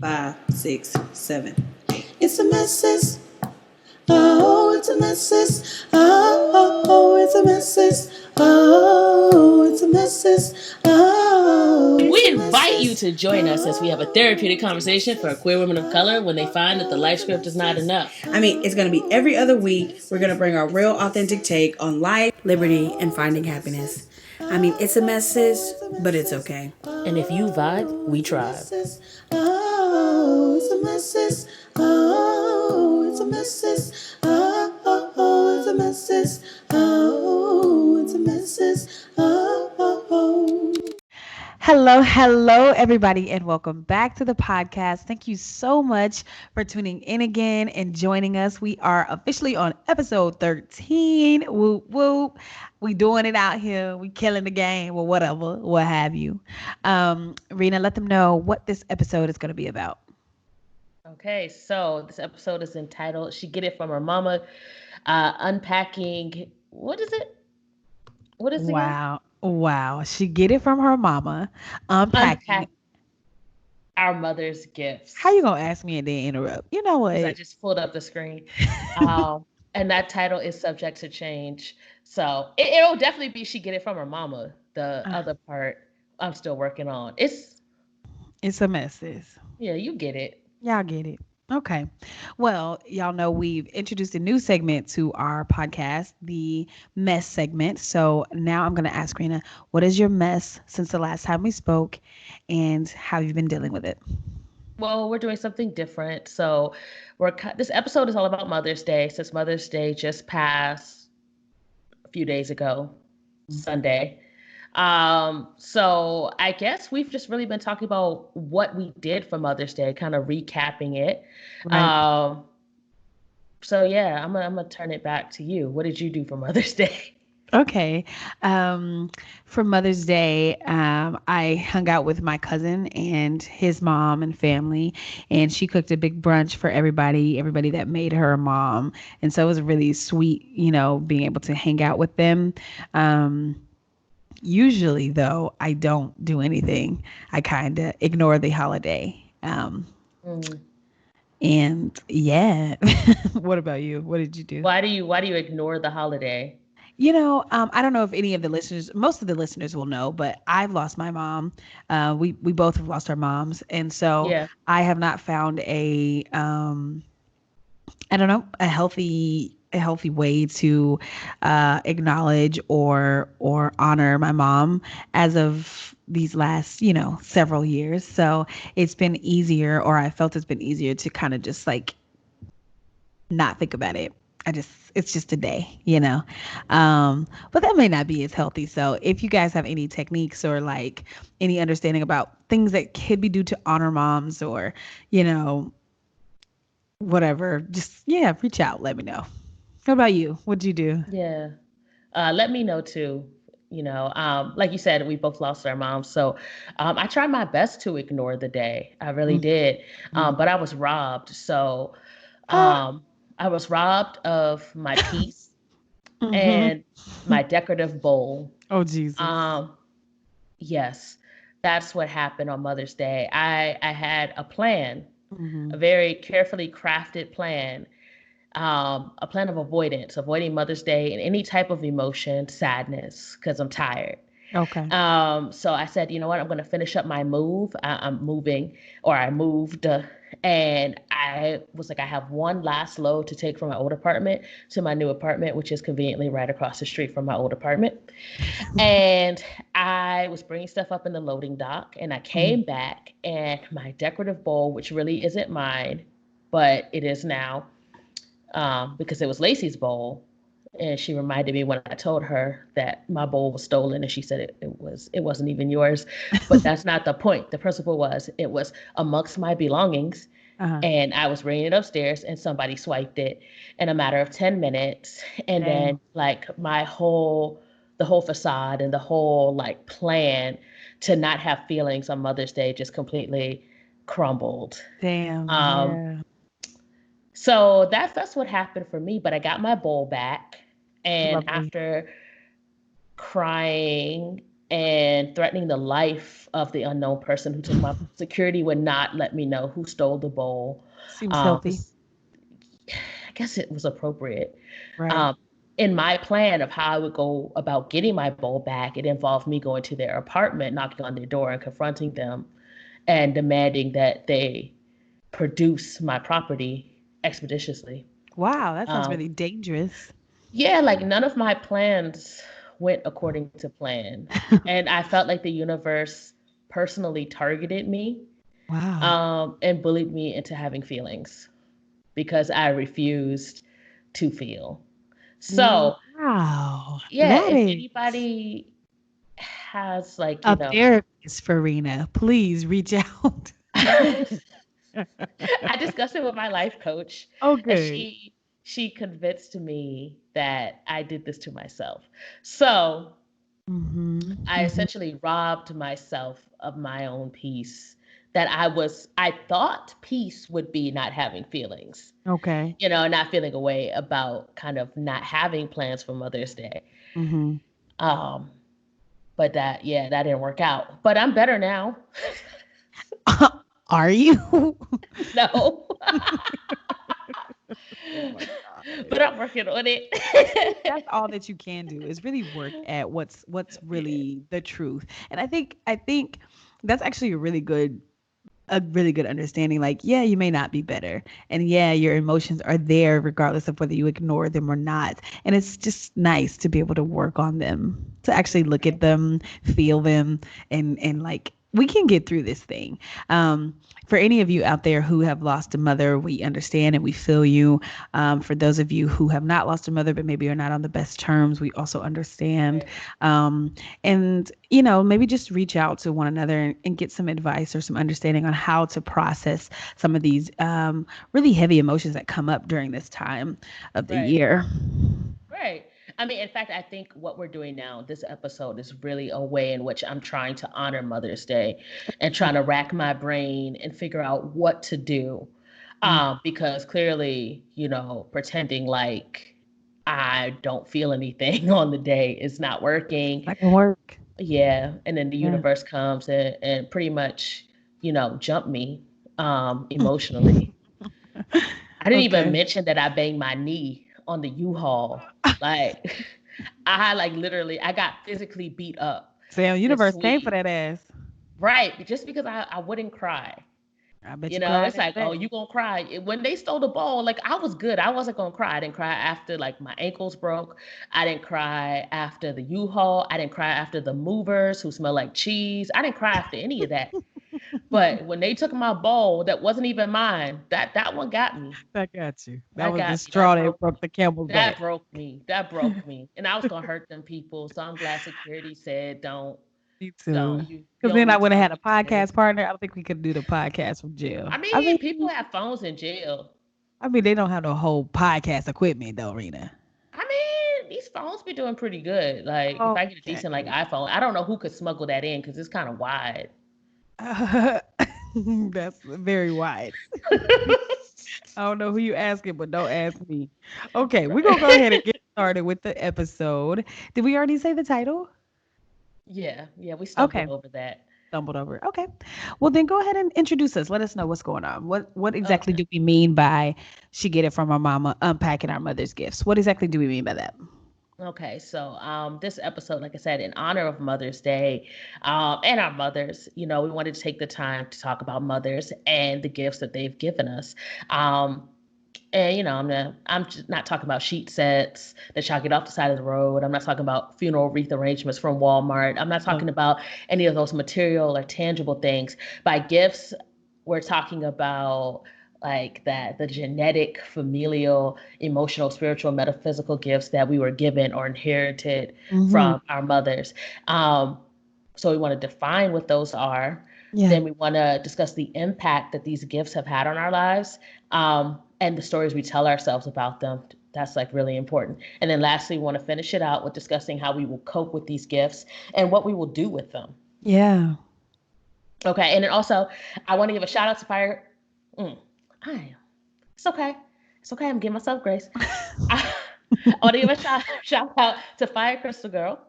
5, 6, 7. It's a message. Oh, it's a message. Oh, it's a message. Oh, it's a message. Oh, we invite you to join us as we have a therapeutic conversation for queer women of color when they find that the life script is not enough. It's going to be every other week. We're going to bring our real, authentic take on life, liberty, and finding happiness. It's a message, but it's okay. And if you vibe, we tribe. Oh, it's a message. Oh, it's a message. Oh, it's a message. Oh, it's a message. Oh. Hello, everybody, and welcome back to the podcast. Thank you so much for tuning in again and joining us. We are officially on episode 13. Whoop, whoop. We doing it out here. We killing the game, or whatever, what have you. Rena, let them know what this episode is going to be about. Okay, so this episode is entitled "She Get It From Her Mama," unpacking. What is it? What is it again? Wow. She get it from her mama. Unpacking. Unpack our mother's How gifts. you gonna ask me and then interrupt? You know Because I what? just pulled up the screen. And that title is subject to change. So it'll definitely be "She Get It From Her Mama." The other part I'm still working on. It's a mess. Yeah, you get it. Y'all get it. Okay. Well, y'all know we've introduced a new segment to our podcast, the mess segment. So now I'm going to ask Rena, what is your mess since the last time we spoke and how you've been dealing with it? Well, we're doing something different. So this episode is all about Mother's Day, since Mother's Day just passed a few days ago, Sunday. So I guess we've just really been talking about what we did for Mother's Day, kind of recapping it. Right. Um, so yeah, I'm gonna turn it back to you. What did you do for Mother's Day? Okay. For Mother's Day, I hung out with my cousin and his mom and family, and she cooked a big brunch for everybody that made her a mom. And so it was really sweet, being able to hang out with them. Um, Usually, though, I don't do anything. I kind of ignore the holiday. Mm. And yeah, what about you? What did you do? Why do you ignore the holiday? I don't know if any of the listeners, most of the listeners will know, but I've lost my mom. We both have lost our moms, and so Yeah. I have not found I don't know, a healthy way to acknowledge or honor my mom as of these last several years. So it's been easier, or I felt it's been easier to kind of just like not think about it. It's just a day. But that may not be as healthy. So if you guys have any techniques or like any understanding about things that could be due to honor moms or, you know, whatever, just yeah, reach out, let me know. What about you? What'd you do? Yeah. Let me know too. Like you said, we both lost our moms. So I tried my best to ignore the day. I really did. Mhm. But I was robbed. So Ah, um, I was robbed of my peace mhm. and my decorative bowl. Oh Jesus. Um, yes, that's what happened on Mother's Day. I had a plan, a Hmm. very carefully crafted plan, a plan of avoiding Mother's Day and any type of emotion, sadness, because I'm tired. Okay. So I said, you know what, I'm going to finish up my move. I'm moving, or I moved, and I was like, I have one last load to take from my old apartment to my new apartment, which is conveniently right across the street from my old apartment. And I was bringing stuff up in the loading dock, and I Mhm. came back, and my decorative bowl, which really isn't mine, but it is now, because it was Lacey's bowl. And she reminded me when I told her that my bowl was stolen, and she said it wasn't even yours. But that's not the point. The principle was it was amongst my belongings, Uh-huh. and I was bringing it upstairs, and somebody swiped it in a matter of 10 minutes, and then Damn. like the whole facade and the whole like plan to not have feelings on Mother's Day just completely crumbled. Damn. Um, Yeah. so that's what happened for me. But I got my bowl back, and Lovely. after crying and threatening the life of the unknown person who took my security would not let me know who stole the bowl. Seems healthy. 'Cause I guess it was appropriate. Right. Um, in my plan of how I would go about getting my bowl back, it involved me going to their apartment, knocking on their door, and confronting them and demanding that they produce my property expeditiously. Wow, that sounds Um, really dangerous. yeah, like none of my plans went according to plan. And I felt like the universe personally targeted me Wow. and bullied me into having feelings because I refused to feel. So, Wow. yeah, That if is anybody has, like, a therapist, Farina. Please reach out. I discussed it with my life coach, Oh, and good. she convinced me that I did this to myself. So Mm-hmm. I Mm-hmm. essentially robbed myself of my own peace that I thought peace would be not having feelings, Okay. not feeling a way about kind of not having plans for Mother's Day. Mm-hmm. Um, but that didn't work out. But I'm better now. Are you? No. Oh my God. But I'm working on I think it. that's all that you can do is really work at what's Yeah. really the truth. And I think that's actually a really good understanding. Like, yeah, you may not be better. And yeah, your emotions are there regardless of whether you ignore them or not. And it's just nice to be able to work on them, to actually look at Right. them, feel them, and like we can get through this thing. For any of you out there who have lost a mother, we understand and we feel you. For those of you who have not lost a mother, but maybe are not on the best terms, we also understand. Right. Um, and maybe just reach out to one another and get some advice or some understanding on how to process some of these really heavy emotions that come up during this time of the Right. year. Right. I mean, in fact, I think what we're doing now, this episode is really a way in which I'm trying to honor Mother's Day and trying to rack my brain and figure out what to do. Mm, Because clearly, pretending like I don't feel anything on the day is not working. that can work. Yeah. And then the Yeah. universe comes and pretty much, jump me emotionally. I didn't even Okay. mention that I banged my knee on the U-Haul. Like like literally I got physically beat up Sam, this universe came for week. that ass. Right. Just because I wouldn't cry. I bet you cried It's that like, oh, day. you gonna cry. When they stole the ball, like I was good. I wasn't gonna cry. I didn't cry after like my ankles broke. I didn't cry after the U-Haul. I didn't cry after the movers who smell like cheese. I didn't cry after any of that. But when they took my ball that wasn't even mine, that one got me. That got you. That That was the got me. straw That that broke broke the camel's that back. broke me. That broke me. And I was gonna hurt them people. So I'm glad security said, Me don't. too. You Because don't then I need to would have know had a what you did. podcast partner. I don't think we could do the podcast from jail. I I mean, people mean, have phones in jail. I mean, they don't have the whole podcast equipment though, Rena. I mean, these phones be doing pretty good. Like if I get a decent like Okay. iPhone, I don't know who could smuggle that in because it's kind of wide. That's very wide. I don't know who you asking, but don't ask me. Okay, we're gonna go ahead and get started with the episode. Did we already say the title? Yeah, we stumbled Okay, over that. stumbled over. Okay, well then go ahead and introduce us. Let us know what's going on. What exactly Okay. do we mean by she get it from her mama unpacking our mother's gifts? What exactly do we mean by that? Okay, so this episode, like I said, in honor of Mother's Day, and our mothers, we wanted to take the time to talk about mothers and the gifts that they've given us. Um, and I'm just not talking about sheet sets that y'all get off the side of the road. I'm not talking about funeral wreath arrangements from Walmart. I'm not Oh, talking about any of those material or tangible things. By gifts, we're talking about like that the genetic, familial, emotional, spiritual, metaphysical gifts that we were given or inherited mm-hmm. from our mothers. Um, so we want to define what those are. Yeah. Then we want to discuss the impact that these gifts have had on our lives, and the stories we tell ourselves about them. That's like really important. And then lastly, we want to finish it out with discussing how we will cope with these gifts and what we will do with them. Yeah. Okay. And then also, I want to give a shout out to Fire. Mm, I am. It's okay. It's okay. I'm giving myself grace. I, I want to give a shout out to Fire Crystal Girl.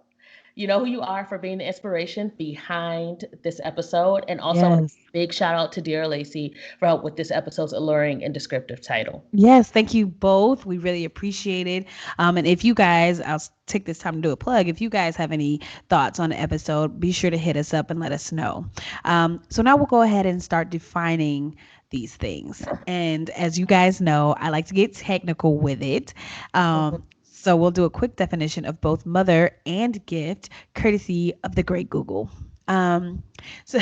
You know who you are for being the inspiration behind this episode. And also, a Yes. big shout out to Dear Lacey for help with this episode's alluring and descriptive title. Yes, thank you both. We really appreciate it. And if you guys, take this time to do a plug. If you guys have any thoughts on the episode, be sure to hit us up and let us know. So now we'll go ahead and start defining these things. And as you guys know, I like to get technical with it. Mhm. So we'll do a quick definition of both mother and gift, courtesy of the great Google. Um, so,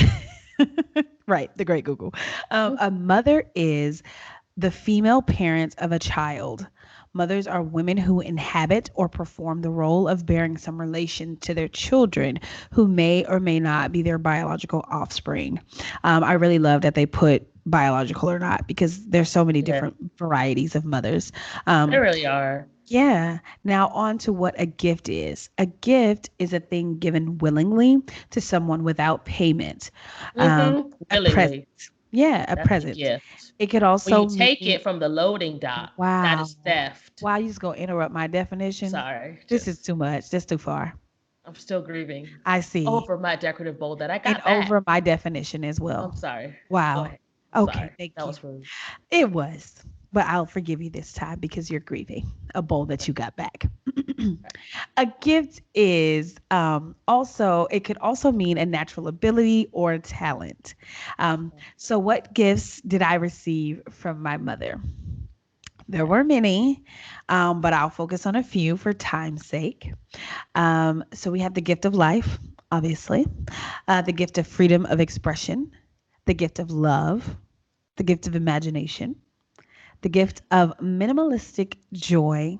right, the great Google. A mother is the female parents of a child. Mothers are women who inhabit or perform the role of bearing some relation to their children who may or may not be their biological offspring. I really love that they put biological or not because there's so many Yeah, different varieties of mothers. they Um, really are. yeah. Now, on to what a gift is. A gift is a thing given willingly to someone without payment. A present. Willingly. Yeah, a That's a present. gift. It could When you also take mean, it from the loading dock, that wow. is theft. Wow, you just gonna interrupt my definition? Sorry, This is just too much. That's too far. I'm still grieving I see. over my decorative bowl that I And got back. over my definition as I'm well. sorry. Go Wow. ahead. I'm Okay, sorry. thank That you. was rude. It was. But I'll forgive you this time because you're grieving a bowl that you got back. A gift is also, it could also mean a natural ability or a talent. So, what gifts did I receive from my mother? There Okay. were many, but I'll focus on a few for time's sake. So, we have the gift of life, obviously, the gift of freedom of expression, the gift of love, the gift of imagination, the gift of minimalistic joy,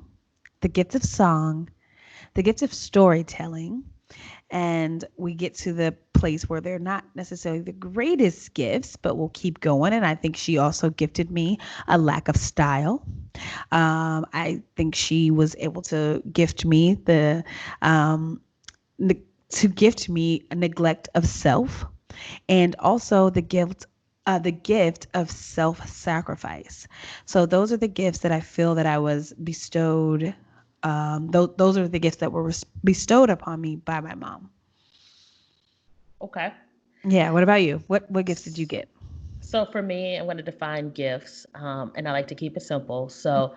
the gift of song, the gift of storytelling. And we get to the place where they're not necessarily the greatest gifts, but we'll keep going. And I think she also gifted me a lack of style. I think she was able to gift me um, to gift me a neglect of self and also the gift of self-sacrifice. So those are the gifts that I feel that I was bestowed. Those are the gifts that were bestowed upon me by my mom. Okay. Yeah. What about you? What gifts did you get? So for me, I'm going to define gifts, and I like to keep it simple. So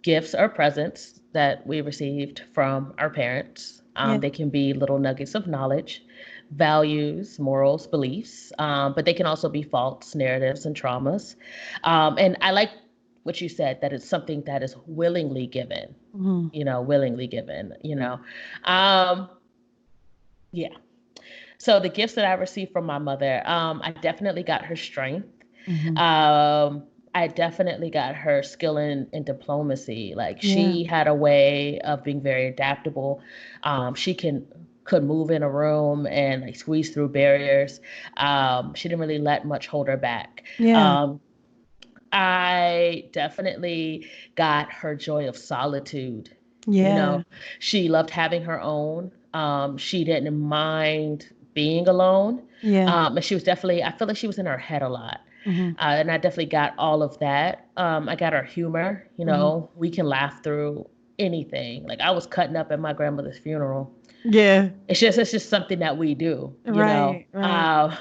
gifts are presents that we received from our parents. Yeah. They can be little nuggets of knowledge, values, morals, beliefs, but they can also be faults, narratives, and traumas. And I like what you said that it's something that is willingly given, Hmm. willingly given, Um, yeah. So the gifts that I received from my mother, I definitely got her strength. Hmm. I definitely got her skill in diplomacy. Like Yeah. she had a way of being very adaptable. She could move in a room and like squeeze through barriers. She didn't really let much hold her back. Yeah. Um, I definitely got her joy of solitude. You Yeah. know, she loved having her own. She didn't mind being alone. Yeah. And she was definitely, I feel like she was in her head a lot. Hmm. And I definitely got all of that. I got her humor. Hmm. We can laugh through anything. Like I was cutting up at my grandmother's funeral. Yeah. It's just something that we do. Right. Right.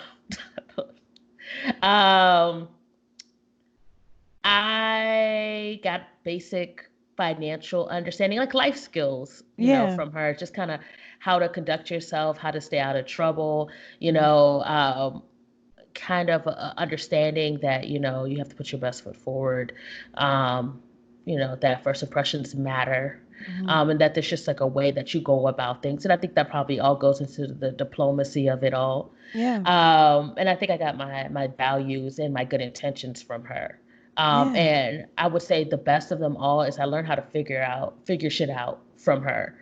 Um, I got basic financial understanding, like life skills, Yeah. from her, just kind of how to conduct yourself, how to stay out of trouble, Mhm. kind of understanding that, you have to put your best foot forward, um, that first impressions matter. Mhm. And that there's just like a way that you go about things. And I think that probably all goes into the diplomacy of it all. Yeah. And I think I got my values and my good intentions from her. Yeah. And I would say the best of them all is I learned how to figure shit out from her.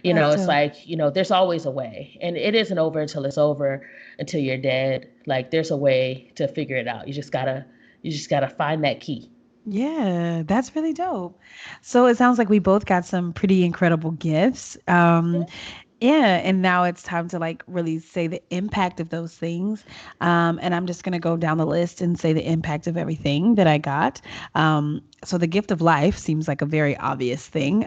That's It's dope. like, there's always a way. And it isn't over until it's over, until you're dead. Like there's a way to figure it out. You just gotta find that key. Yeah, that's really dope. So it sounds like we both got some pretty incredible gifts. Yeah, and now it's time to like really say the impact of those things. And I'm just gonna go down the list and say the impact of everything that I got. So the gift of life seems like a very obvious thing.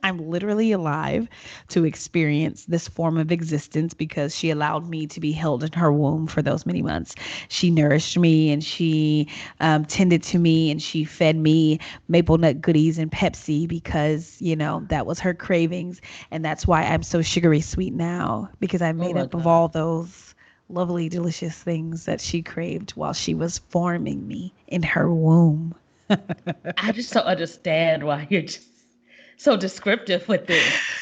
I'm literally alive to experience this form of existence because she allowed me to be held in her womb for those many months. She nourished me and she tended to me and she fed me maple nut goodies and Pepsi because, that was her cravings. And that's why I'm so sugary sweet now because I Oh made my up of God. all those lovely, delicious things that she craved while she was forming me in her womb. I just don't understand why you're just so descriptive with this.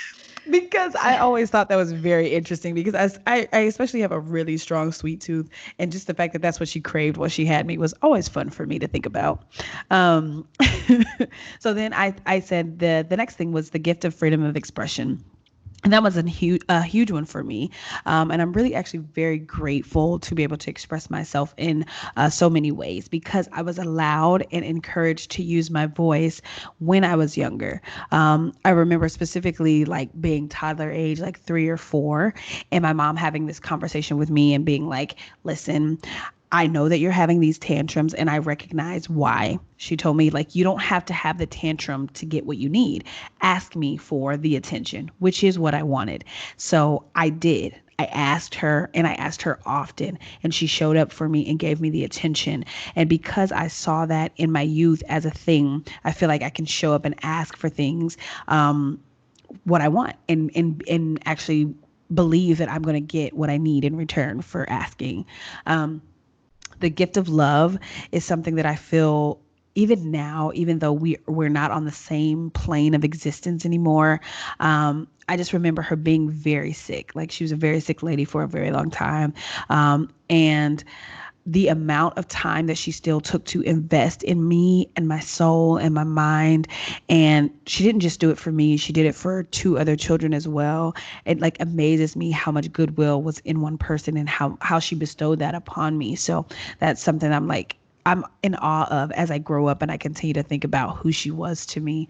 Because I always thought that was very interesting because I especially have a really strong sweet tooth, and just the fact that that's what she craved while she had me was always fun for me to think about. Um, so then I said the next thing was the gift of freedom of expression. And that was a huge one for me. And I'm really actually very grateful to be able to express myself in so many ways because I was allowed and encouraged to use my voice when I was younger. I remember specifically like being toddler age, like 3 or 4, and my mom having this conversation with me and being like, listen, I know that you're having these tantrums and I recognize why. She told me, like, you don't have to have the tantrum to get what you need. Ask me for the attention, which is what I wanted. So I did. I asked her and I asked her often, and she showed up for me and gave me the attention. And because I saw that in my youth as a thing, I feel like I can show up and ask for things, what I want, and actually believe that I'm going to get what I need in return for asking. The gift of love is something that I feel even now, even though we're not on the same plane of existence anymore. I just remember her being very sick. Like she was a very sick lady for a very long time. And the amount of time that she still took to invest in me and my soul and my mind. And she didn't just do it for me, she did it for 2 other children as well. It like amazes me how much goodwill was in one person and how she bestowed that upon me. So that's something I'm in awe of as I grow up and I continue to think about who she was to me.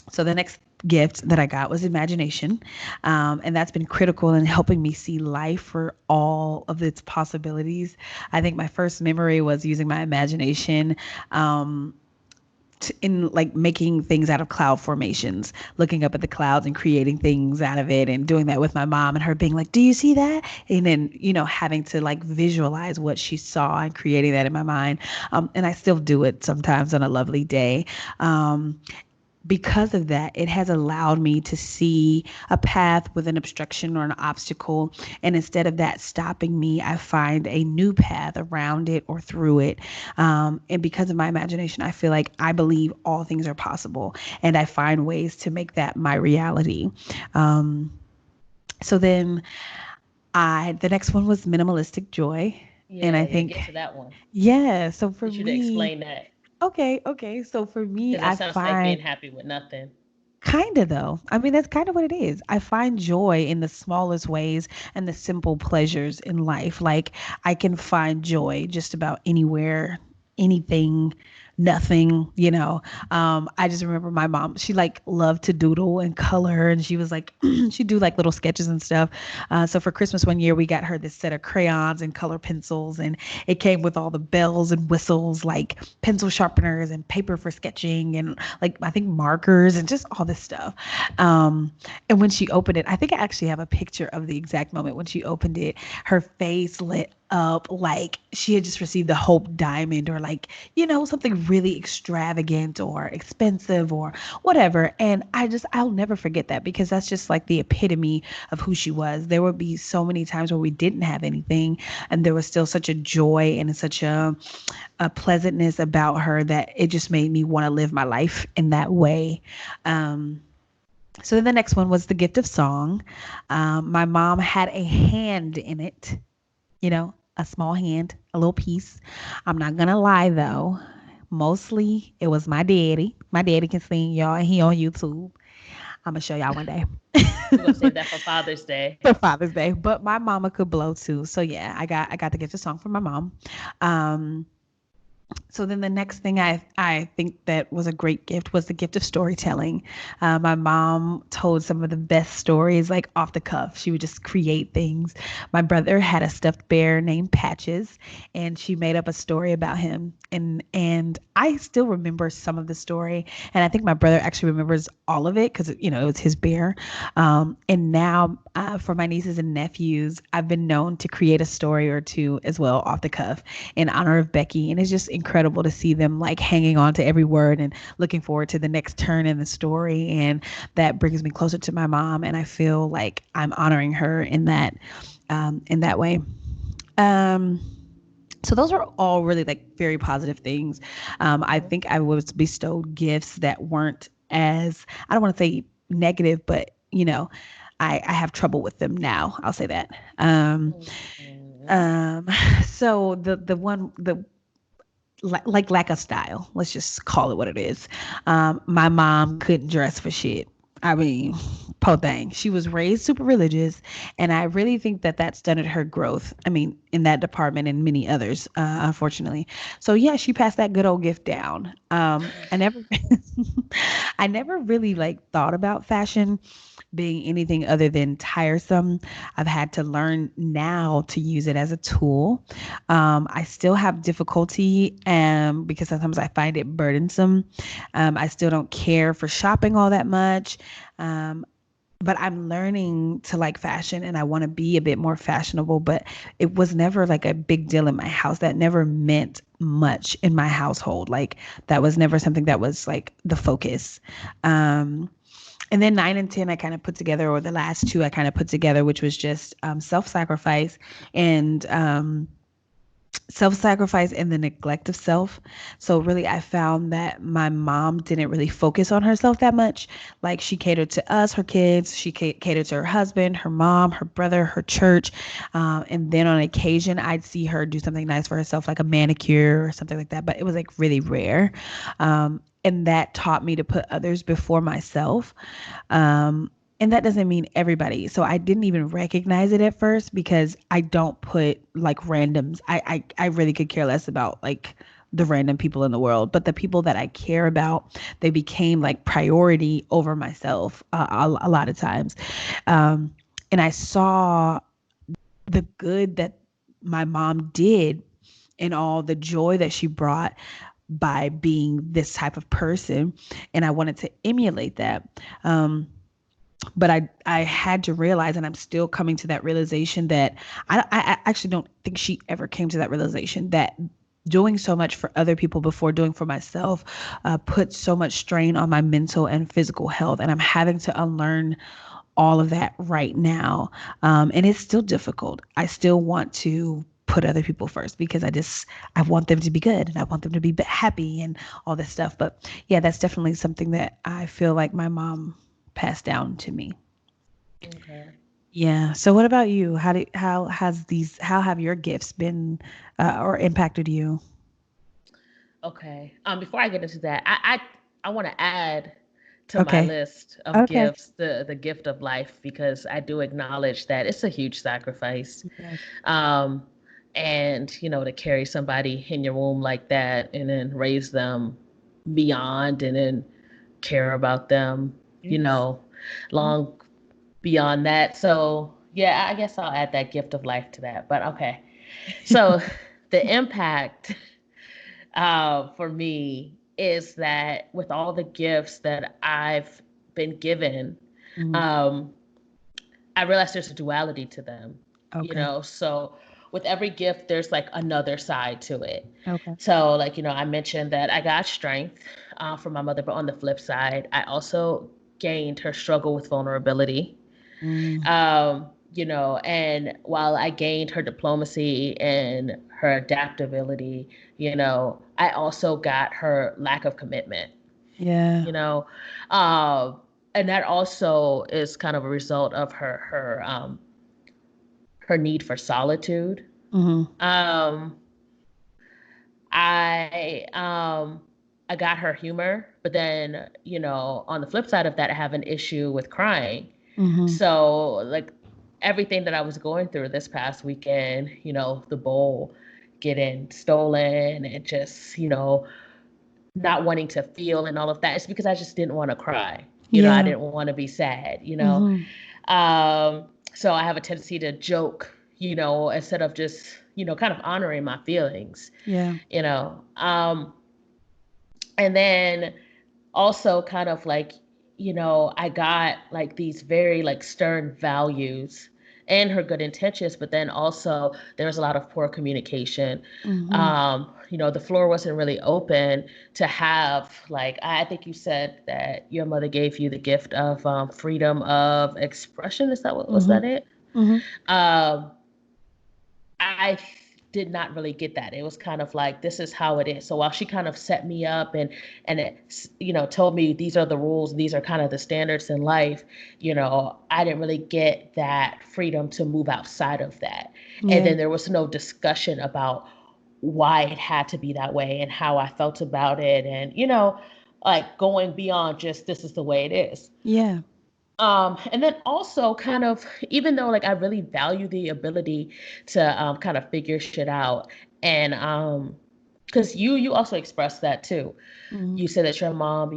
So the next gift that I got was imagination. And that's been critical in helping me see life for all of its possibilities. I think my first memory was using my imagination. In like making things out of cloud formations, looking up at the clouds and creating things out of it, and doing that with my mom and her being like, do you see that? And then, having to like visualize what she saw and creating that in my mind. And I still do it sometimes on a lovely day. Because of that, it has allowed me to see a path with an obstruction or an obstacle. And instead of that stopping me, I find a new path around it or through it. And because of my imagination, I feel like I believe all things are possible. And I find ways to make that my reality. So then the next one was minimalistic joy. And I Yeah, think, get to that one. yeah. So for Get you to me, explain that okay. So for me, because that I sounds like being find happy with nothing. kind of though. I mean, that's kind of what it is. I find joy in the smallest ways and the simple pleasures in life. Like I can find joy just about anywhere, anything, nothing, I just remember my mom, she like loved to doodle and color, and she was like, she'd do like little sketches and stuff. So for Christmas one year, we got her this set of crayons and color pencils, and it came with all the bells and whistles, like pencil sharpeners and paper for sketching, and like I think markers and just all this stuff. Um, and when she opened it, I think I actually have a picture of the exact moment when she opened it. Her face lit up like she had just received the Hope Diamond, or like, something really extravagant or expensive or whatever. And I'll never forget that because that's just like the epitome of who she was. There would be so many times where we didn't have anything, and there was still such a joy and such a pleasantness about her that it just made me want to live my life in that way. Um, so then the next one was the gift of song. My mom had a hand in it, a small hand, a little piece. I'm not gonna lie though. Mostly it was my daddy. My daddy can sing, y'all, and he on YouTube. I'm gonna show y'all one day. We're gonna save that for Father's Day. For Father's Day. But my mama could blow too. So yeah, I got the gift of song from my mom. Um, So then the next thing I think that was a great gift was the gift of storytelling. My mom told some of the best stories like off the cuff. She would just create things. My brother had a stuffed bear named Patches, and she made up a story about him. And I still remember some of the story, and I think my brother actually remembers all of it because it was his bear. And now for my nieces and nephews, I've been known to create a story or two as well off the cuff in honor of Becky. And it's just incredible to see them like hanging on to every word and looking forward to the next turn in the story. And that brings me closer to my mom. And I feel like I'm honoring her in that way. Um, so those are all really like very positive things. I think I was bestowed gifts that weren't as, I don't want to say negative, but I have trouble with them now. I'll say that. Mhm. Um, so the like lack of style. Let's just call it what it is. My mom couldn't dress for shit. I mean, po thing. She was raised super religious, and I really think that that stunted her growth. I mean, in that department and many others, unfortunately. So yeah, she passed that good old gift down. I never, I never really like thought about fashion being anything other than tiresome. I've had to learn now to use it as a tool. I still have difficulty because sometimes I find it burdensome. I still don't care for shopping all that much. Um, but I'm learning to like fashion and I want to be a bit more fashionable, but it was never like a big deal in my house. That never meant much in my household. Like that was never something that was like the focus. Um, and then 9 and 10 I kind of put together, or the last two I kind of put together, which was just self-sacrifice and self-sacrifice and the neglect of self. So really I found that my mom didn't really focus on herself that much. Like she catered to us, her kids, she catered to her husband, her mom, her brother, her church. And then on occasion I'd see her do something nice for herself, like a manicure or something like that, but it was like really rare. And that taught me to put others before myself. And that doesn't mean everybody. So I didn't even recognize it at first because I don't put like randoms. I really could care less about like the random people in the world, but the people that I care about, they became like priority over myself a lot of times. Um, and I saw the good that my mom did and all the joy that she brought by being this type of person. And I wanted to emulate that. But I had to realize, and I'm still coming to that realization that I actually don't think she ever came to that realization that doing so much for other people before doing for myself put so much strain on my mental and physical health, and I'm having to unlearn all of that right now. And it's still difficult. I still want to put other people first because I want them to be good and I want them to be happy and all this stuff. But yeah, that's definitely something that I feel like my mom passed down to me. Okay. Yeah. So what about you? How have your gifts been or impacted you? Okay. Before I get into that, I want to add to my Okay. list of Okay. gifts the gift of life, because I do acknowledge that it's a huge sacrifice. Yes. Um, and to carry somebody in your womb like that and then raise them beyond and then care about them, you Yes. know, long beyond that. So yeah, I guess I'll add that gift of life to that. But okay. So the impact for me is that with all the gifts that I've been given, Mhm. um, I realize there's a duality to them, Okay. So with every gift, there's like another side to it. Okay. So, like, I mentioned that I got strength from my mother, but on the flip side, I also gained her struggle with vulnerability. Mm. And while I gained her diplomacy and her adaptability, I also got her lack of commitment, Yeah. you know. Um, and that also is kind of a result of her need for solitude. Hmm. Um, I um, I got her humor, but then on the flip side of that, I have an issue with crying. Hmm. So like everything that I was going through this past weekend, the bowl, getting stolen and just, not wanting to feel and all of that. It's because I just didn't want to cry. I Yeah. didn't want to be sad. Mhm. So I have a tendency to joke, instead of just, kind of honoring my feelings, Yeah. you know. And then also kind of like, I got like these very like stern values and her good intentions, but then also there was a lot of poor communication. Mhm. The floor wasn't really open to have like, I think you said that your mother gave you the gift of freedom of expression. Is that what was that Mhm. it? Mhm. Um, I did not really get that. It was kind of like, this is how it is. So while she kind of set me up and it, told me these are the rules, these are kind of the standards in life, I didn't really get that freedom to move outside of that. And Yeah. then there was no discussion about why it had to be that way and how I felt about it, and like going beyond just this is the way it is. Yeah. And then also kind of, even though like I really value the ability to kind of figure shit out, and because you also expressed that too. Mhm. You said that your mom,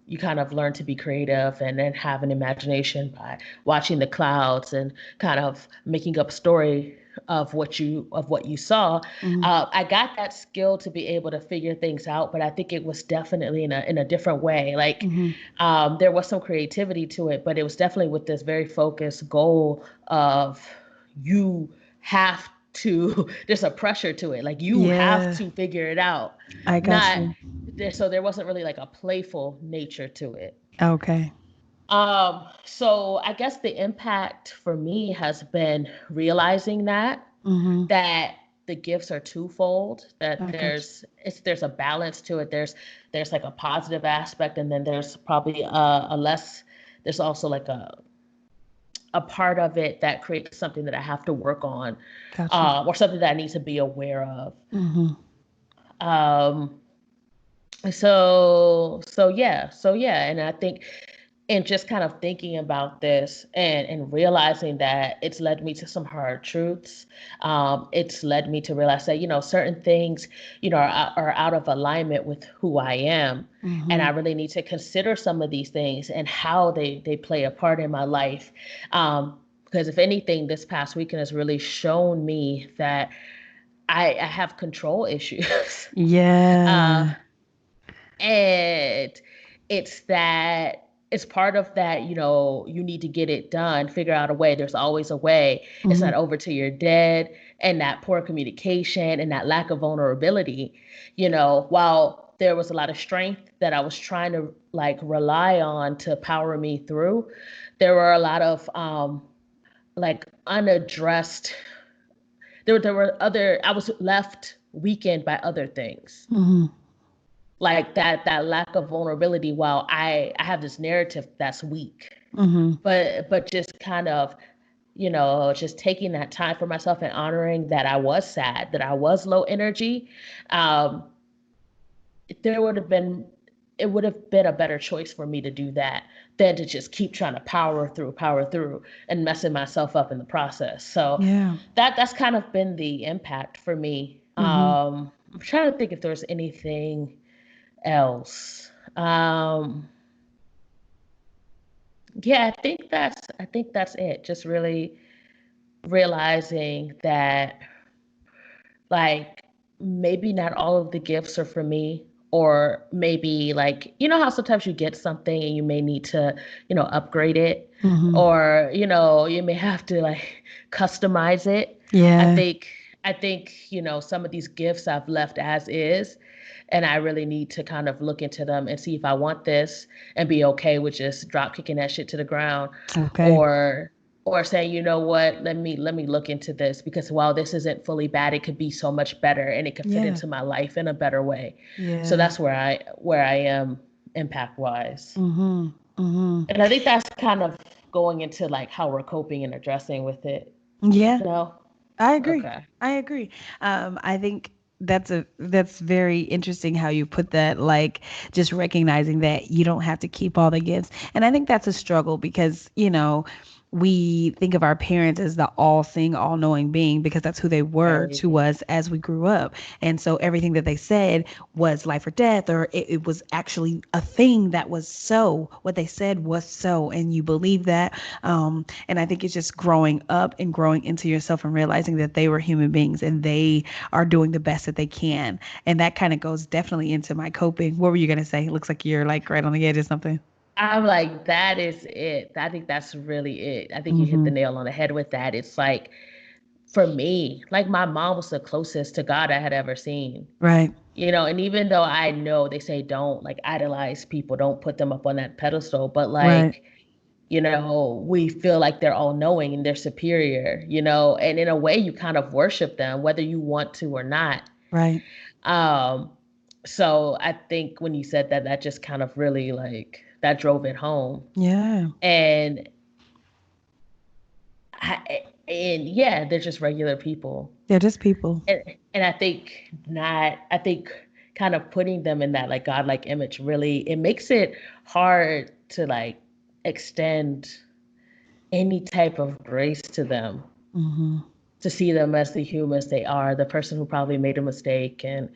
you kind of learn to be creative and then have an imagination by watching the clouds and kind of making up story of what you saw. Mhm. I got that skill to be able to figure things out, but I think it was definitely in a different way. Like Mhm. there was some creativity to it, but it was definitely with this very focused goal of you have to there's a pressure to it, like you have Yeah. to figure it out, I got not you. so there wasn't really like a playful nature to it. Okay. So I guess the impact for me has been realizing Mhm. that the gifts are twofold, that I got you. there's a balance to it. There's like a positive aspect, and then there's probably a less, there's also like a part of it that creates something that I have to work on, Got you. or something that I need to be aware of. Mhm. Um, so yeah, and I think, and just kind of thinking about this and realizing that it's led me to some hard truths. It's led me to realize that certain things are out of alignment with who I am, and I Mhm. really need to consider some of these things and how they play a part in my life. Because if anything, this past weekend has really shown me that I have control issues. uh, Yeah. and it's part of that, you need to get it done, figure out a way. There's always a way. It's not Mhm. over till you're dead. And that poor communication and that lack of vulnerability, while there was a lot of strength that I was trying to like rely on to power me through, there were a lot of like unaddressed, there were other, I was left weakened by other things, Mhm. like that lack of vulnerability, while I have this narrative that's weak. Mhm. But just kind of, just taking that time for myself and honoring that I was sad, that I was low energy. um there would have been it would have been a better choice for me to do that than to just keep trying to power through and messing myself up in the process. So Yeah. that's kind of been the impact for me. Mhm. I'm trying to think if there's anything else. Yeah, I think that's it. Just really realizing that, like, maybe not all of the gifts are for me, or maybe, like, how sometimes you get something and you may need to, upgrade it, Mhm. or you may have to like customize it. I Yeah. think I think some of these gifts I've left as is, and I really need to kind of look into them and see if I want this, and be okay with just drop kicking that shit to the ground, Okay. or saying, you know what, let me look into this, because while this isn't fully bad, it could be so much better and it could fit Yeah. into my life in a better way. So Yeah. that's where I am, impact wise. Mhm. Mhm. And I think that's kind of going into like how we're coping and addressing with it. Yeah. No? I agree. Okay. I agree. I think that's very interesting how you put that, like just recognizing that you don't have to keep all the gifts. And I think that's a struggle because, we think of our parents as the all seeing, all knowing being because that's who they were to Right. us as we grew up. And so everything that they said was life or death, or it was actually a thing that was so. What they said was so, and you believe that. And I think it's just growing up and growing into yourself and realizing that they were human beings and they are doing the best that they can. And that kind of goes definitely into my coping. What were you going to say? It looks like you're like right on the edge of something. I'm like, that is it. I think that's really it. I think you hit Mm-hmm. the nail on the head with that. It's like, for me, like my mom was the closest to God I had ever seen. Right. And even though I know they say don't like idolize people, don't put them up on that pedestal, but Right. like, we feel like they're all knowing and they're superior, and in a way you kind of worship them, whether you want to or not. Right. Um, so I think when you said that, that just kind of really like that drove it home. Yeah. And and yeah, they're just regular people. They're just people. And I think kind of putting them in that like godlike image really it makes it hard to like extend any type of grace to them, Mm-hmm. to see them as the humans they are, the person who probably made a mistake and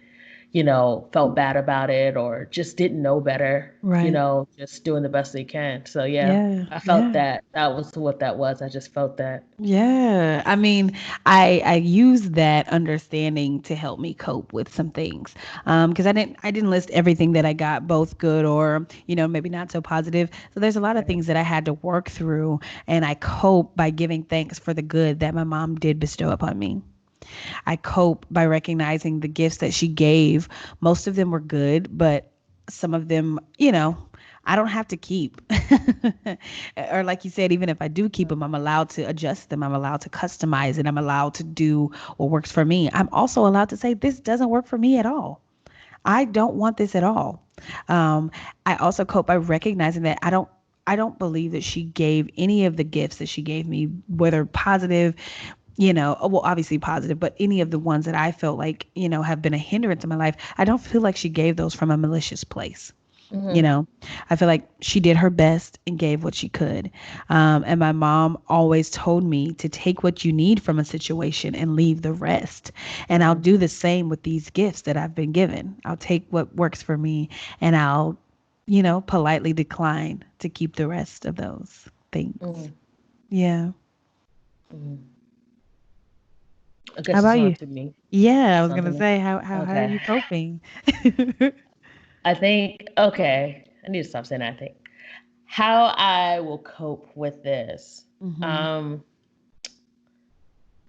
felt bad about it or just didn't know better, Right. just doing the best they can. So yeah, Yeah. I felt Yeah. that was what that was. I just felt that. Yeah. I mean, I use that understanding to help me cope with some things. Because I didn't list everything that I got, both good or, maybe not so positive. So there's a lot of Right. things that I had to work through, and I cope by giving thanks for the good that my mom did bestow upon me. I cope by recognizing the gifts that she gave. Most of them were good, but some of them, I don't have to keep. Or, like you said, even if I do keep them, I'm allowed to adjust them. I'm allowed to customize it. I'm allowed to do what works for me. I'm also allowed to say, this doesn't work for me at all. I don't want this at all. Um, I also cope by recognizing that I don't believe that she gave any of the gifts that she gave me, whether positive, well, obviously positive, but any of the ones that I felt like, have been a hindrance in my life, I don't feel like she gave those from a malicious place. You Mm-hmm. know, I feel like she did her best and gave what she could. And my mom always told me to take what you need from a situation and leave the rest. And I'll Mm-hmm. do the same with these gifts that I've been given. I'll take what works for me and I'll, politely decline to keep the rest of those things. Mm-hmm. Yeah. Mm-hmm. I How guess it's about on you? to me. Yeah, I It's was on to gonna me. say how are Okay. you coping? I think, okay, I need to stop saying that. I think how I will cope with this. Hmm. Um,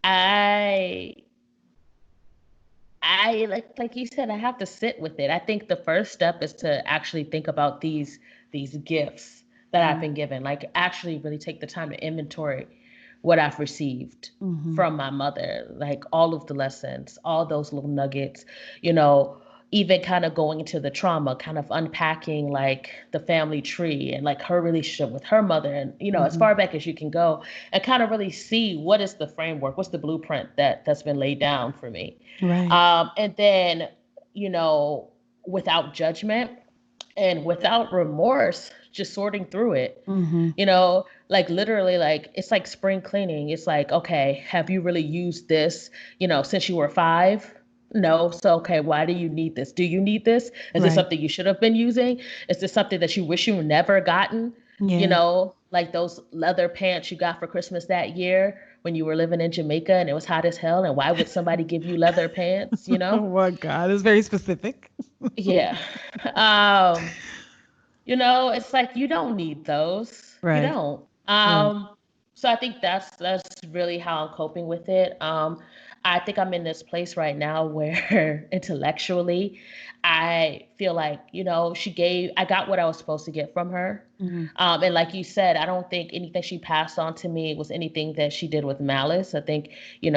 I like you said, I have to sit with it. I think the first step is to actually think about these gifts that I've been given. Like actually really take the time to inventory what I've received Hmm. from my mother, like all of the lessons, all those little nuggets, you know, even kind of going into the trauma, kind of unpacking like the family tree and like her relationship with her mother and as Hmm. far back as you can go and kind of really see what is the framework, what's the blueprint that's been laid down for me. Right. And then, you know, without judgment and without remorse, just sorting through it. Hmm. Like literally, like it's like spring cleaning. It's like, okay, have you really used this, since you were 5? No. So, okay, why do you need this? Do you need this? Is this Right. something you should have been using? Is this something that you wish you never gotten? Yeah. Like those leather pants you got for Christmas that year when you were living in Jamaica and it was hot as hell. And why would somebody give you leather pants, Oh my God, it's very specific. Yeah. Um, it's like you don't need those. You Right. don't. Right. So I think that's really how I'm coping with it. I think I'm in this place right now where intellectually I feel like, I got what I was supposed to get from her. Hmm. And like you said, I don't think anything she passed on to me was anything that she did with malice. I think,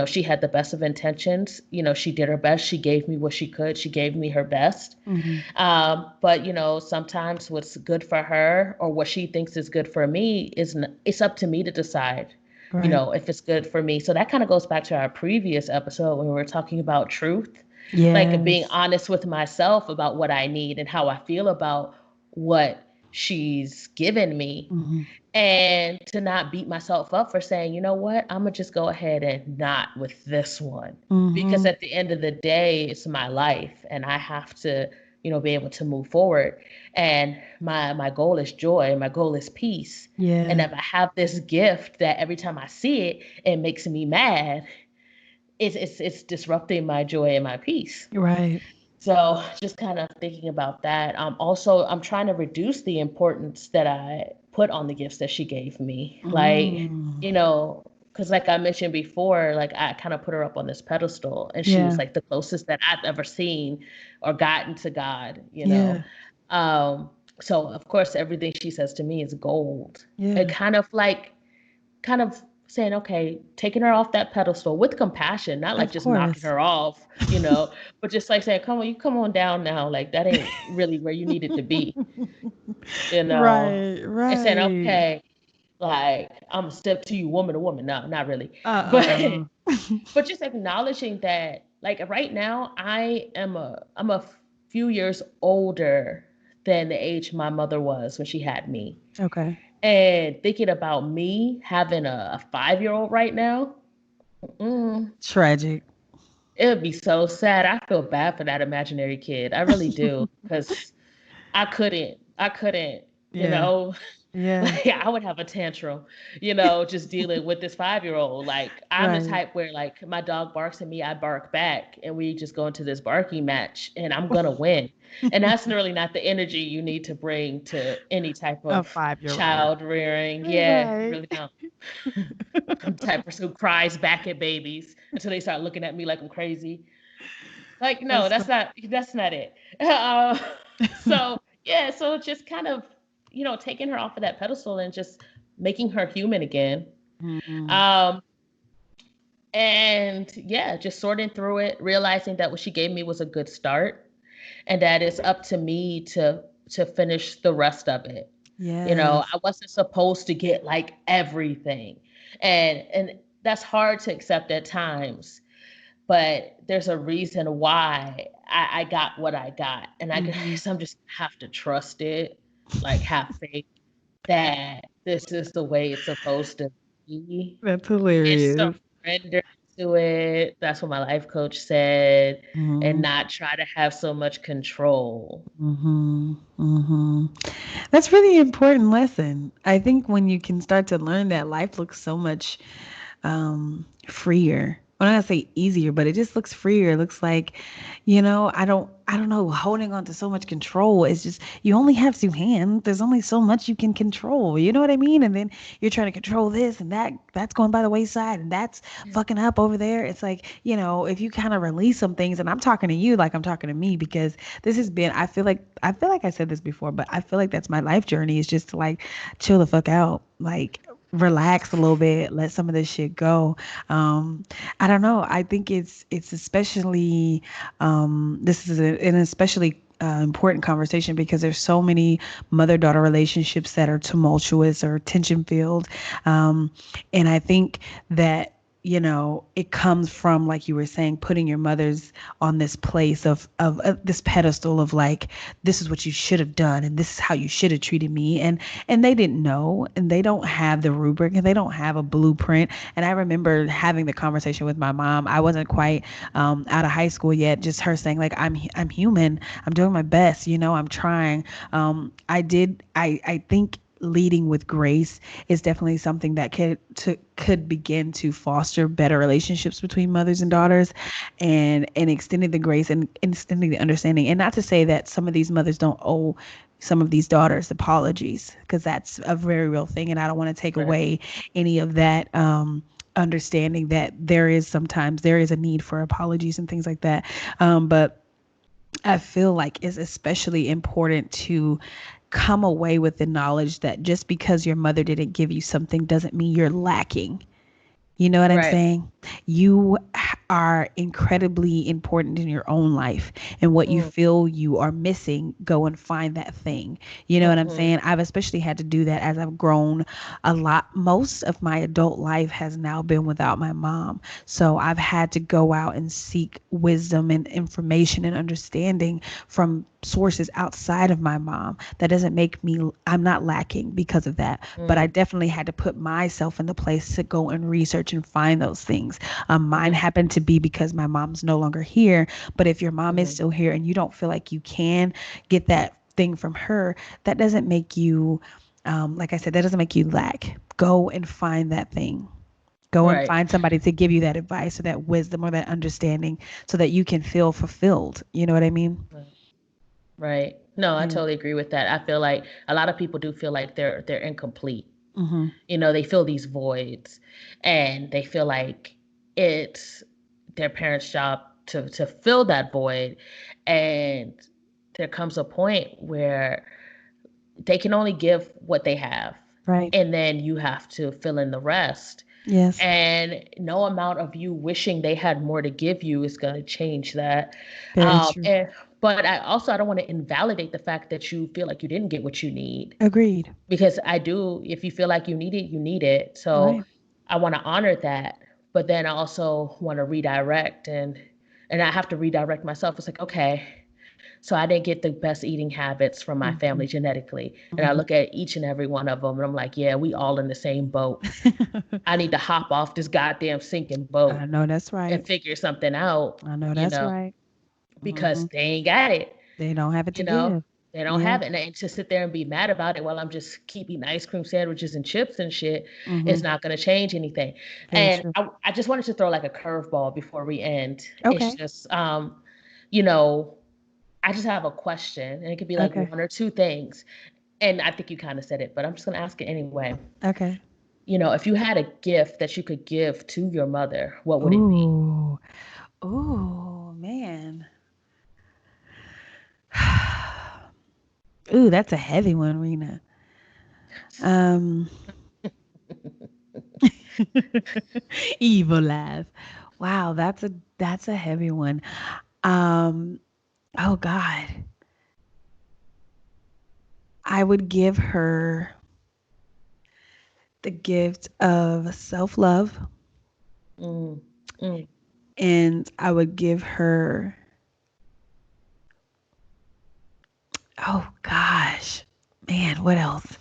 she had the best of intentions. She did her best. She gave me what she could. She gave me her best. Hmm. But sometimes what's good for her or what she thinks is good for me it's up to me to decide, Right. if it's good for me. So that kind of goes back to our previous episode when we were talking about truth, like being Yes. honest with myself about what I need and how I feel about what she's given me. Hmm. and to not beat myself up for saying, you know what, I'm gonna just go ahead and not with this one. Because Mm-hmm. at the end of the day, it's my life and I have to, be able to move forward. And my goal is joy, my goal is peace. And Yeah. if I have this gift that every time I see it, it makes me mad, it's disrupting my joy and my peace. Right. So just kind of thinking about that. Also, I'm trying to reduce the importance that I put on the gifts that she gave me. Like, Mm. because like I mentioned before, like I kind of put her up on this pedestal, and she was Yeah. like the closest that I've ever seen or gotten to God. Yeah. Um, so of course, everything she says to me is gold. It Yeah. kind of saying, okay, taking her off that pedestal with compassion, not like Of just knocking course. her off, but just like saying, come on, you come on down now. Like that ain't really where you needed to be, you know, Right. and saying, Right. okay, like I'm gonna step to you, woman to woman. No, not really. But Uh-uh. but just acknowledging that, like right now, I'm a few years older than the age my mother was when she had me. Okay. And thinking about me having a 5-year-old right now, mm, Tragic. it would be so sad. I feel bad for that imaginary kid. I really do, because I couldn't, you Yeah. know, Yeah. like I would have a tantrum, just dealing with this 5-year-old. Like I'm the Right. type where like my dog barks at me, I bark back, and we just go into this barking match, and I'm gonna win. And that's really not the energy you need to bring to any type A of 5-year-old. child rearing. Yeah, you Right. really don't. I'm the type of person who cries back at babies until they start looking at me like I'm crazy. Like, no, That's that's not it. Uh, so yeah, so just kind of, taking her off of that pedestal and just making her human again. mm, Um, and yeah, just sorting through it, realizing that what she gave me was a good start, and that it's up to me to finish the rest of it. yes. I wasn't supposed to get like everything. And that's hard to accept at times, but there's a reason why I got what I got. And I Hmm. guess I'm just have to trust it, like have faith that this is the way it's supposed to be, That's and hilarious. surrender to it. That's what my life coach said, and Hmm. not try to have so much control. Hmm. Hmm. That's really important lesson. I think when you can start to learn that life looks so much freer. I'm not gonna say easier, but it just looks freer. It looks like, I don't know, holding on to so much control. It's just you only have two hands. There's only so much you can control. You know what I mean? And then you're trying to control this and that's going by the wayside and that's fucking up over there. It's like, if you kind of release some things, and I'm talking to you like I'm talking to me because this has been, I feel like I said this before, but I feel like that's my life journey is just to like chill the fuck out. Like relax a little bit, let some of this shit go. Um, I don't know. I think it's especially this is an especially important conversation because there's so many mother-daughter relationships that are tumultuous or tension-filled, and I think that it comes from, like you were saying, putting your mothers on this place of this pedestal of like, this is what you should have done and this is how you should have treated me, and they didn't know, and they don't have the rubric, and they don't have a blueprint. And I remember having the conversation with my mom. I wasn't quite out of high school yet, just her saying like, I'm human, I'm doing my best, I'm trying. I think leading with grace is definitely something that could begin to foster better relationships between mothers and daughters, and extending the grace and extending the understanding. And not to say that some of these mothers don't owe some of these daughters apologies, because that's a very real thing, and I don't want to take Right. away any of that understanding that there is a need for apologies and things like that. But I feel like it's especially important to come away with the knowledge that just because your mother didn't give you something doesn't mean you're lacking. You know what I'm Right. saying? You are incredibly important in your own life, and what you Mm, feel you are missing, go and find that thing. You know what I'm mhm, saying? I've especially had to do that as I've grown a lot. Most of my adult life has now been without my mom. So I've had to go out and seek wisdom and information and understanding from sources outside of my mom. That doesn't make me, I'm not lacking because of that, but I mm, definitely had to put myself in the place to go and research and find those things. Mine mhm, happened to be because my mom's no longer here. But if your mom is mhm. still here and you don't feel like you can get that thing from her, that doesn't make you, like I said, that doesn't make you lack. Go and find that thing. Go and Right. find somebody to give you that advice or that wisdom or that understanding so that you can feel fulfilled. You know what I mean? Right. Right. No, I Yeah. totally agree with that. I feel like a lot of people do feel like they're incomplete. Mm-hmm. They feel these voids, and they feel like it's their parents' job to fill that void. And there comes a point where they can only give what they have, Right. and then you have to fill in the rest. Yes. And no amount of you wishing they had more to give you is going to change that. Very true. And but I don't want to invalidate the fact that you feel like you didn't get what you need, Agreed. because I do. If you feel like you need it, you need it. So Right. I want to honor that, but then I also want to redirect, and I have to redirect myself. It's like, okay, so I didn't get the best eating habits from my Mm-hmm. family genetically, and I Mm-hmm. look at each and every one of them, and I'm like, yeah, we all in the same boat. I need to hop off this goddamn sinking I boat know that's and right. figure something out, I know you that's know, right. because Mm-hmm. they ain't got it, They don't have it to you know. give. They don't Yeah. have it. And to sit there and be mad about it while I'm just keep eating ice cream sandwiches and chips and shit is Mm-hmm. not going to change anything. Very And true. I just wanted to throw like a curveball before we end. It's Okay. just, you know, I just have a question, and it could be like Okay. one or two things. And I think you kind of said it, but I'm just going to ask it anyway. Okay. If you had a gift that you could give to your mother, what would it be? Ooh. Ooh, man. Ooh, that's a heavy one, Rena. Um, evil laugh. Wow, that's a heavy one. Um, oh God, I would give her the gift of self-love, Mm, mm, and I would give her, oh gosh, man, what else?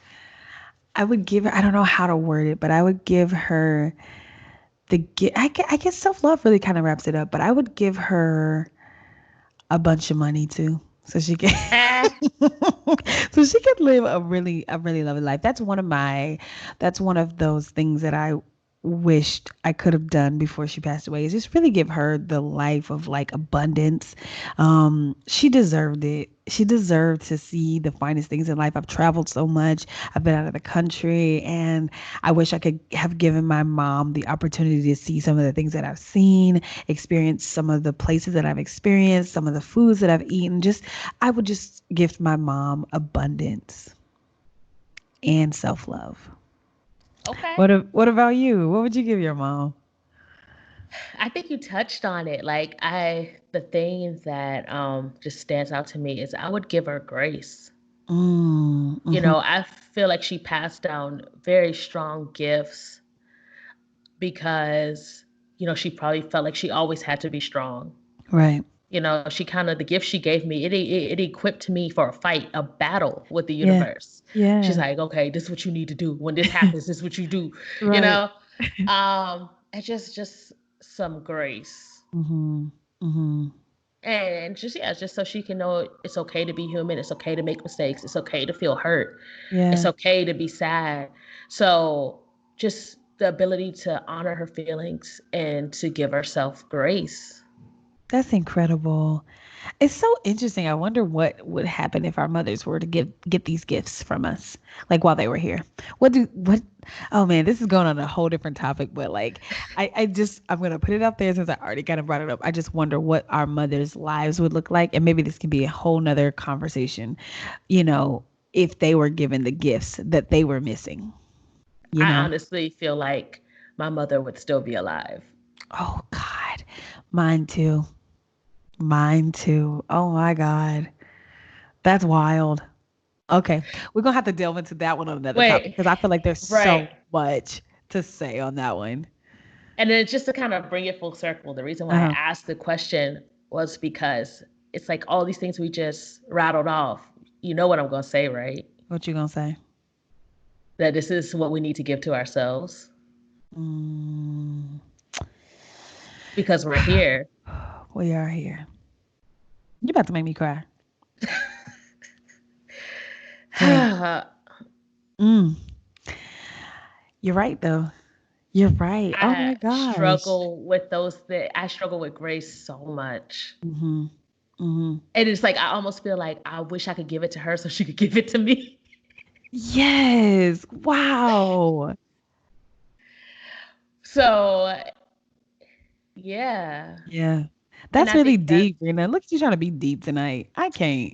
I would give her, I don't know how to word it, but I would give her the gift. I guess self-love really kind of wraps it up, but I would give her a bunch of money too, so she can ah, so she could live a really lovely life. That's one of those things that I wished I could have done before she passed away, is just really give her the life of like abundance. She deserved it. She deserved to see the finest things in life. I've traveled so much. I've been out of the country, and I wish I could have given my mom the opportunity to see some of the things that I've seen, experience some of the places that I've experienced, some of the foods that I've eaten. Just I would just gift my mom abundance and self-love. okay. What about you? What would you give your mom? I think you touched on it. Like the thing that just stands out to me is I would give her grace. Mm, hmm. I feel like she passed down very strong gifts because she probably felt like she always had to be strong. Right. She kind of, the gift she gave me, it equipped me for a fight, a battle with the Yeah. universe. She's Yeah. like, okay, this is what you need to do when this happens. This is what you do. You Right. know, and just some grace, Mm-hmm. Mm-hmm. and just, yeah, just so she can know it's okay to be human. It's okay to make mistakes. It's okay to feel hurt. It's Yeah. okay to be sad. So just the ability to honor her feelings and to give herself grace. That's incredible. It's so interesting. I wonder what would happen if our mothers were to get these gifts from us, like while they were here. What? Oh man, this is going on a whole different topic. But like, I'm gonna put it out there since I already kind of brought it up. I just wonder what our mothers' lives would look like, and maybe this can be a whole nother conversation. You know, if they were given the gifts that they were missing. You I know. honestly feel like my mother would still be alive. Oh God, Mine too. Mine too. Oh my God. That's wild. Okay. We're going to have to delve into that one on another topic Wait, because I feel like there's right. so much to say on that one. And then just to kind of bring it full circle, the reason why I Uh-huh. asked the question was because it's like all these things we just rattled off. You know what I'm going to say, right? What you going to say? That this is what we need to give to ourselves Mm, because we're here. we are here. You about to make me cry. Dang. I Mm, you're right, though. You're right. Oh my gosh. struggle with those that I struggle with grace so much. Mm-hmm. Mm-hmm. And it's like I almost feel like I wish I could give it to her so she could give it to me. Yes. Wow. So yeah. Yeah. And That's I really think deep, Rena. Look at you trying to be deep tonight. I can't.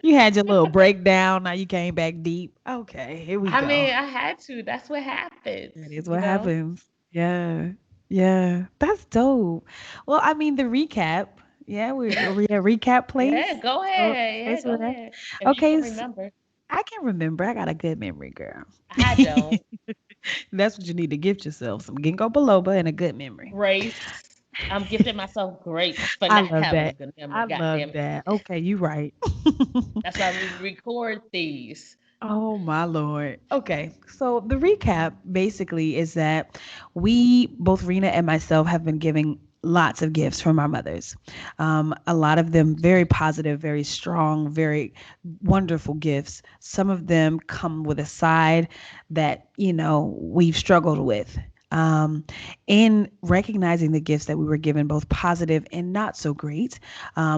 You had your little breakdown. Now you came back deep. Okay, here we I go. mean, I had to. That's what That happens, is you what know? happens. Yeah. Yeah. That's dope. Well, I mean, the recap. Yeah, are we at recap place? Yeah, go So, ahead. Yeah, place go we're at. ahead. If you Okay, can remember. I can remember. I got a good memory, girl. I don't. That's what you need to gift yourself. Some ginkgo biloba and a good memory. Grace. I'm gifting myself grace for I not love having a that. good memory. I God love damn it. that. Okay, you right. That's why we record these. Oh my Lord. Okay. So the recap basically is that we, both Rena and myself, have been giving lots of gifts from our mothers. A lot of them very positive, very strong, very wonderful gifts. Some of them come with a side that, we've struggled with. Um, in recognizing the gifts that we were given, both positive and not so great,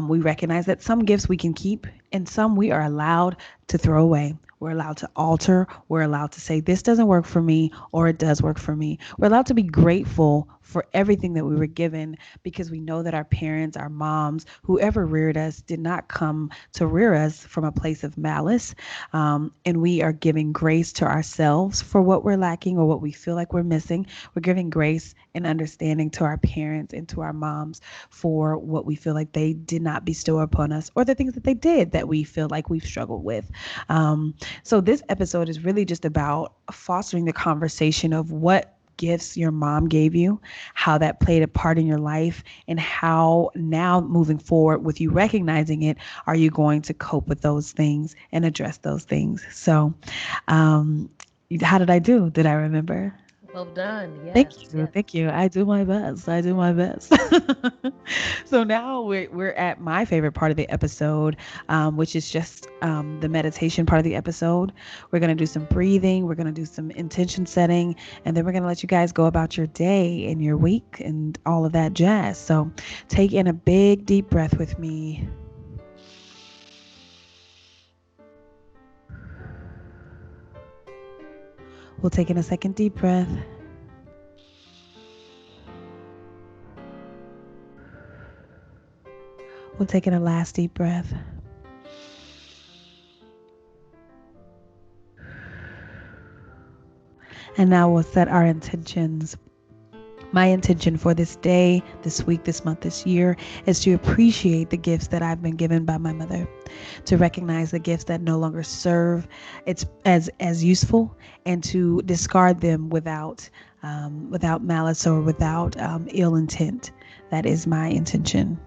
we recognize that some gifts we can keep and some we are allowed to throw away. We're allowed to alter. We're allowed to say, this doesn't work for me, or it does work for me. We're allowed to be grateful for everything that we were given because we know that our parents, our moms, whoever reared us, did not come to rear us from a place of malice. And we are giving grace to ourselves for what we're lacking or what we feel like we're missing. We're giving grace and understanding to our parents and to our moms for what we feel like they did not bestow upon us or the things that they did that we feel like we've struggled with. So this episode is really just about fostering the conversation of what gifts your mom gave you, how that played a part in your life, and how now moving forward with you recognizing it, are you going to cope with those things and address those things? So, um, how did I do? Did I remember? Well done. Thank Yes, you. yes. Thank you. I do my best. I do my best. So now we're at my favorite part of the episode, which is just the meditation part of the episode. We're going to do some breathing. We're going to do some intention setting. And then we're going to let you guys go about your day and your week and all of that jazz. So take in a big, deep breath with me. We'll take in a second deep breath. We'll take in a last deep breath. And now we'll set our intentions. My intention for this day, this week, this month, this year is to appreciate the gifts that I've been given by my mother, to recognize the gifts that no longer serve it's as useful, and to discard them without malice or without ill intent. That is my intention.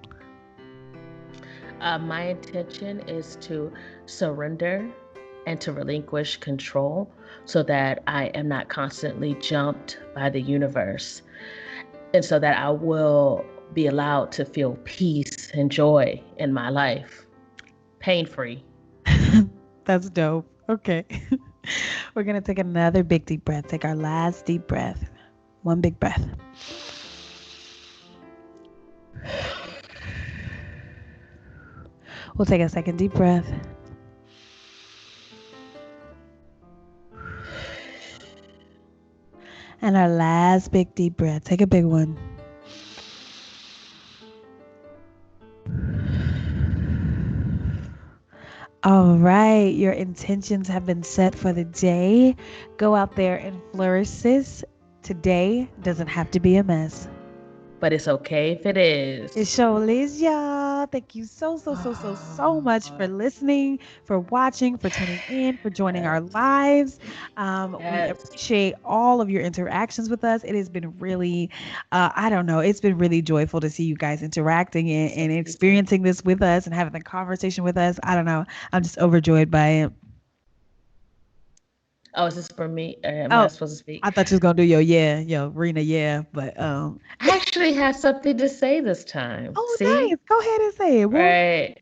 My intention is to surrender and to relinquish control so that I am not constantly jumped by the universe. And so that I will be allowed to feel peace and joy in my life, pain free. That's dope. Okay. We're going to take another big deep breath. Take our last deep breath. One big breath. We'll take a second deep breath. And our last big deep breath. Take a big one. All right. Your intentions have been set for the day. Go out there and flourish, sis. Today doesn't have to be a mess. but it's okay if it It is. surely is, y'all. Thank you so much for listening, for watching, for tuning in, for joining our lives. We Yes. appreciate all of your interactions with us. It has been really, I don't know, it's been really joyful to see you guys interacting and Me too. experiencing this with us and having the conversation with us. I don't know. I'm just overjoyed by it. Oh, is this for me? Or am I Oh, supposed to speak? I thought you was gonna do yo, Rena, yeah, but I actually had something to say this time. oh, nice. See? Go ahead and say it. Well, Right.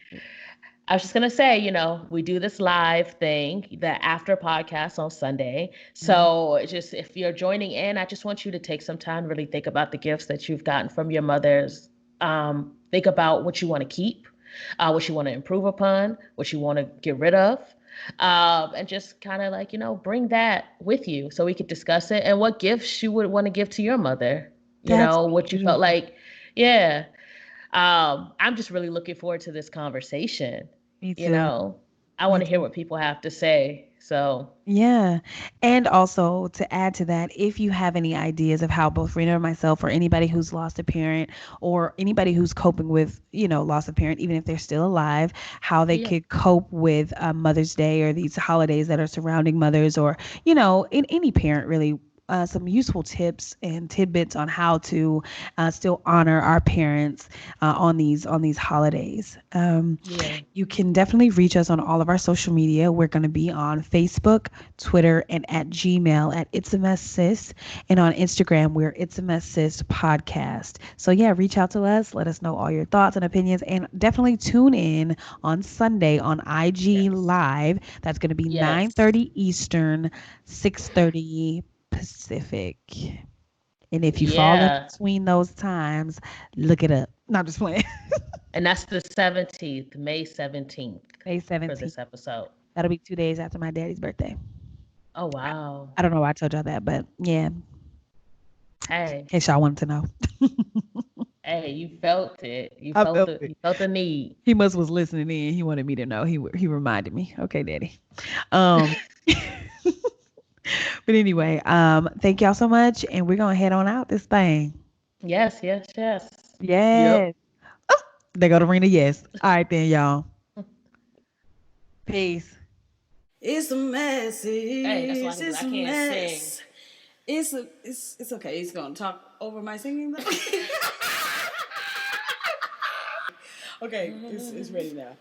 I was just gonna say, we do this live thing, the after podcast on Sunday. mhm. So just if you're joining in, I just want you to take some time, really think about the gifts that you've gotten from your mothers. Think about what you want to keep, what you want to improve upon, what you want to get rid of. And just kind of like, bring that with you so we could discuss it and what gifts you would want to give to your mother, That's what you felt beautiful. like. Yeah. I'm just really looking forward to this conversation. Me You too. know, I Me want to hear too. what people have to say. So, Yeah. And also to add to that, if you have any ideas of how both Rena or myself or anybody who's lost a parent or anybody who's coping with, loss of parent, even if they're still alive, how they yeah. could cope with Mother's Day or these holidays that are surrounding mothers or, in any parent really. Some useful tips and tidbits on how to still honor our parents on these holidays. Yeah. You can definitely reach us on all of our social media. We're going to be on Facebook, Twitter, and at Gmail at It's a Mess Sis. And on Instagram, we're It's a Mess Sis Podcast. So yeah, reach out to us. Let us know all your thoughts and opinions. And definitely tune in on Sunday on IG Yes. Live. That's going to be Yes. 9:30 Eastern, 6:30 Pacific. And if you fall in Yeah. between those times, look it up. No, I'm just playing. And that's the 17th, May 17th May for 17th. this episode. That'll be 2 days after my daddy's birthday. Oh, I, wow. I don't know why I told y'all that, but yeah, in Hey, case y'all wanted to know. hey, you felt it. I felt You it. felt the need. He must was listening in. He wanted me to know. He reminded me. Okay, daddy. Um, but anyway, thank y'all so much, and we're gonna head on out this thing. Yes, yes, yes. Yep. Yes. Oh, they go to Rena. Yes. All right then, y'all. Peace. It's a mess. Hey, that's all I can do. It's I a can't sing. mess. It's okay. He's gonna talk over my singing though. Okay, it's ready now.